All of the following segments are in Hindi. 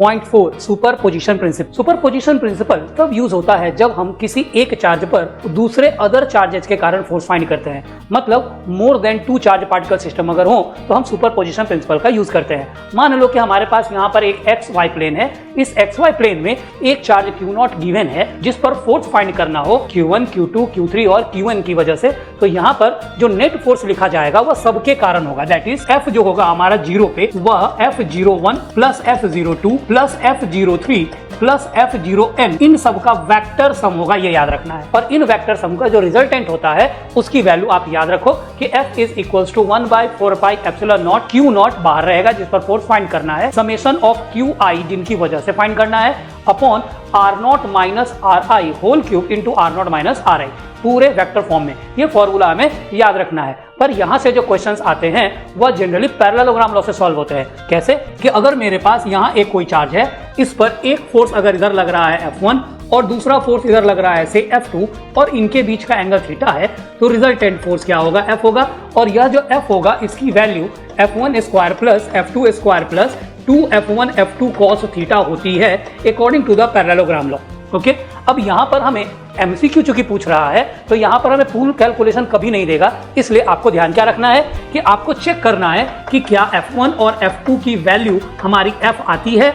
Point 4 superposition principle. Superposition principle तब यूज होता है जब हम किसी एक चार्ज पर दूसरे अदर चार्जेस के कारण फोर्स फाइंड करते हैं। मतलब more than 2 charge particle system अगर हो तो हम सुपरपोजिशन प्रिंसिपल का यूज करते हैं। मान लो कि हमारे पास यहाँ पर एक एक्स वाई प्लेन है। इस एक्स वाई प्लेन में एक चार्ज Q0 गिवन है जिस पर फोर्स फाइंड करना हो Q1, Q2, Q3 और Q1 की वजह से। तो यहाँ पर जो नेट फोर्स लिखा जाएगा वह सबके कारण होगा। दैट इज F जो होगा हमारा 0 पे वह F01 plus F02 plus F03 plus F0n इन सब का वेक्टर सम होगा, ये याद रखना है। और इन वेक्टर सम का जो रिजल्टेंट होता है उसकी वैल्यू आप याद रखो कि F is equals to 1/4 pi epsilon naught Q0 बाहर रहेगा जिस पर फोर्स फाइंड करना है, समेशन ऑफ QI जिनकी वजह से फाइंड करना है upon R0 minus RI whole cube into R0 minus RI पूरे वेक्टर फॉर्म में। ये फॉर्मूला हमें याद रखना है। पर यहां से जो क्वेश्चंस आते हैं वह जनरली पैरेललोग्राम लॉ से सॉल्व होते हैं। कैसे कि अगर मेरे पास यहां एक कोई चार्ज है, इस पर एक फोर्स अगर इधर लग रहा है F1 और दूसरा फोर्स इधर लग रहा है से F2 और इनके बीच का एंगल थीटा है, तो रिजल्टेंट फोर्स क्या होगा? F होगा। और यह जो F होगा इसकी value F1 square plus F2 square plus 2F1 F2 cos theta होती है according to the parallelogram law. Okay, अब यहाँ पर हमें MCQ चूंकि पूछ रहा है तो यहाँ पर हमें पूर्ण कैलकुलेशन कभी नहीं देगा, इसलिए आपको ध्यान क्या रखना है कि आपको चेक करना है कि क्या F1 और F2 की वैल्यू हमारी F आती है,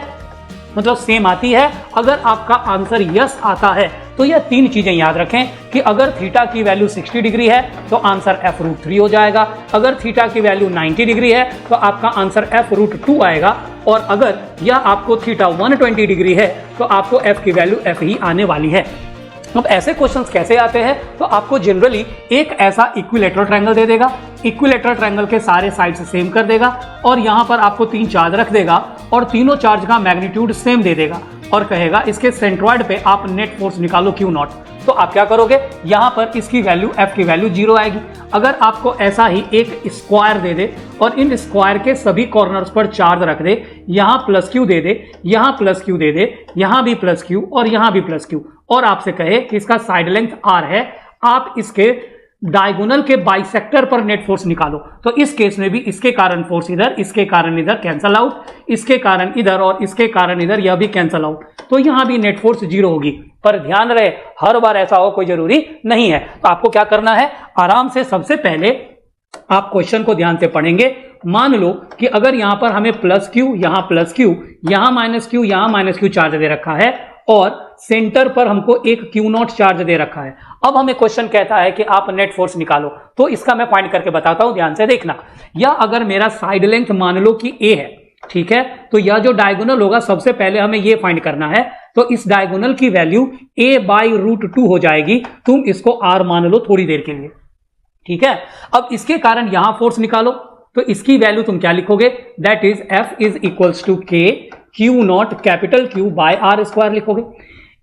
मतलब सेम आती है। अगर आपका आंसर यस आता है तो यह 3 चीजें याद रखें कि अगर थीटा की वैल्यू 60 डिग्री है तो आंसर F√3 हो जाएगा, अगर थीटा की वैल्यू 90 डिग्री है तो आपका आंसर F√2 आएगा, और अगर यह आपको थीटा 120 डिग्री है तो आपको F की वैल्यू F ही आने वाली है। अब ऐसे क्वेश्चंस कैसे आते हैं? तो आपको जनरली एक ऐसा इक्विलेटरल ट्रायंगल दे देगा, इक्विलेटरल ट्रायंगल के सारे साइड्स सेम कर देगा और यहाँ पर आपको 3 चार्ज रख देगा और तीनों चार्ज का मैग्नीट्यूड सेम दे देगा और कहेगा इसके सेंट्रॉइड पे आप नेट फोर्स निकालो Q0। तो आप क्या करोगे? यहाँ पर इसकी वैल्यू F की वैल्यू 0 आएगी। अगर आपको ऐसा ही एक स्क्वायर दे दे और इन स्क्वायर के सभी कॉर्नर्स पर चार्ज रख दे, यहाँ प्लस Q दे दे, यहाँ प्लस Q दे दे, यहाँ भी प्लस Q और यहाँ भी प्लस Q, और आपसे कहे कि इसका साइड लेंथ R है, आप इसके डायगोनल के बाइसेक्टर पर नेट फोर्स निकालो। तो इस केस में भी इसके कारण फोर्स इधर, इसके कारण इधर कैंसल आउट, इसके कारण इधर और इसके कारण इधर, यह भी कैंसल आउट। तो यहां भी नेट फोर्स 0 होगी। पर ध्यान रहे हर बार ऐसा हो कोई जरूरी नहीं है। तो आपको क्या करना है, आराम से सबसे पहले आप क्वेश्चन को ध्यान से पढ़ेंगे। मान लो कि अगर यहां पर हमें प्लस Q, यहां प्लस Q, यहां माइनस Q, यहां माइनस Q चार्ज दे रखा है और सेंटर पर हमको एक Q0 चार्ज दे रखा है। अब हमें क्वेश्चन कहता है कि आप नेट फोर्स निकालो, तो इसका मैं फाइंड करके बताता हूं, ध्यान से देखना। या अगर मेरा साइड लेंथ मान लो कि A है, ठीक है, तो यह जो डायगोनल होगा सबसे पहले हमें यह फाइंड करना है। तो इस डायगोनल की वैल्यू A/√2 हो जाएगी। तुम इसको R मान लो थोड़ी देर के लिए, ठीक है। अब इसके कारण यहां फोर्स निकालो, तो इसकी वैल्यू तुम क्या लिखोगे? That is F is equals to K Q0 capital Q by R square लिखोगे।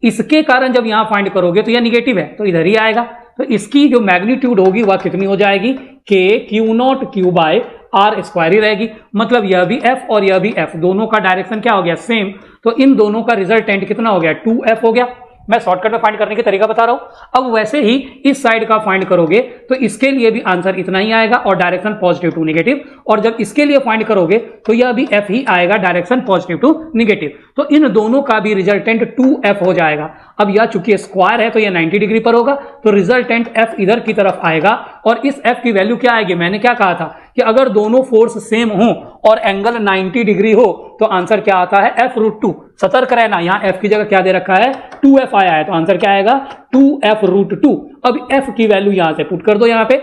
इसके कारण जब यहां फाइंड करोगे तो यह निगेटिव है तो इधर ही आएगा। तो इसकी जो मैग्नीट्यूड होगी वह कितनी हो जाएगी? K Q0 Q by R square ही रहेगी। मतलब यह भी F और यह भी F, दोनों का डायरेक्शन क्या हो गया? सेम। तो इन दोनों का रिजल्टेंट कितना हो गया? 2F हो गया। मैं शॉर्टकट में फाइंड करने का तरीका बता रहा हूं। अब वैसे ही इस साइड का फाइंड करोगे तो इसके लिए भी आंसर इतना ही आएगा और डायरेक्शन पॉजिटिव टू नेगेटिव, और जब इसके लिए फाइंड करोगे तो यह भी F ही आएगा, डायरेक्शन पॉजिटिव टू नेगेटिव। तो इन दोनों का भी रिजल्टेंट 2F हो जाएगा। अब यह चूंकि स्क्वायर है तो यह 90 डिग्री पर होगा, तो रिजल्टेंट F इधर की तरफ आएगा और इस F की वैल्यू क्या आएगी? मैंने क्या कहा था कि अगर दोनों फोर्स सेम हो और एंगल 90 डिग्री हो तो आंसर क्या आता है? F√2। सतर्क रहना, यहां F की जगह क्या दे रखा है? 2F आया है, तो आंसर क्या आएगा? 2F√2। अब F की वैल्यू यहां से पुट कर दो यहां पे,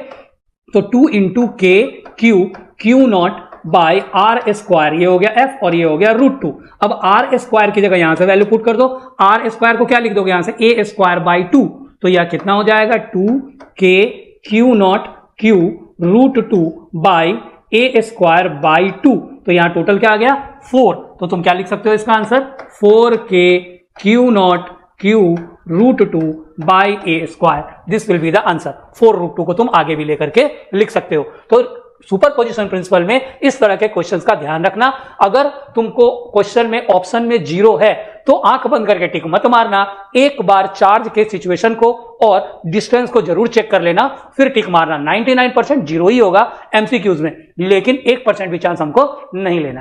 तो 2 into K Q Q0 by R square, ये हो गया F और ये हो गया √2। अब R स्क्वायर की जगह यहां से वैल्यू पुट कर दो। R स्क्वायर को क्या लिख दोगे यहां से? A square by 2। तो यह कितना हो जाएगा? 2K Q0 Q √2 by A square by 2। तो यहां टोटल क्या आ गया? 4। तो तुम क्या लिख सकते हो इसका answer? 4K Q0 Q √2 by A square. This will be the answer. 4√2 को तुम आगे भी लेकर के लिख सकते हो। तो सुपरपोजिशन प्रिंसिपल में इस तरह के क्वेश्चंस का ध्यान रखना। अगर तुमको क्वेश्चन में ऑप्शन में 0 है तो आंख बंद करके टिक मत मारना। एक बार चार्ज के सिचुएशन को और डिस्टेंस को जरूर चेक कर लेना, फिर टिक मारना। 99% 0 ही होगा एमसीक्यूज में, लेकिन 1% भी चांस हमको नहीं लेना।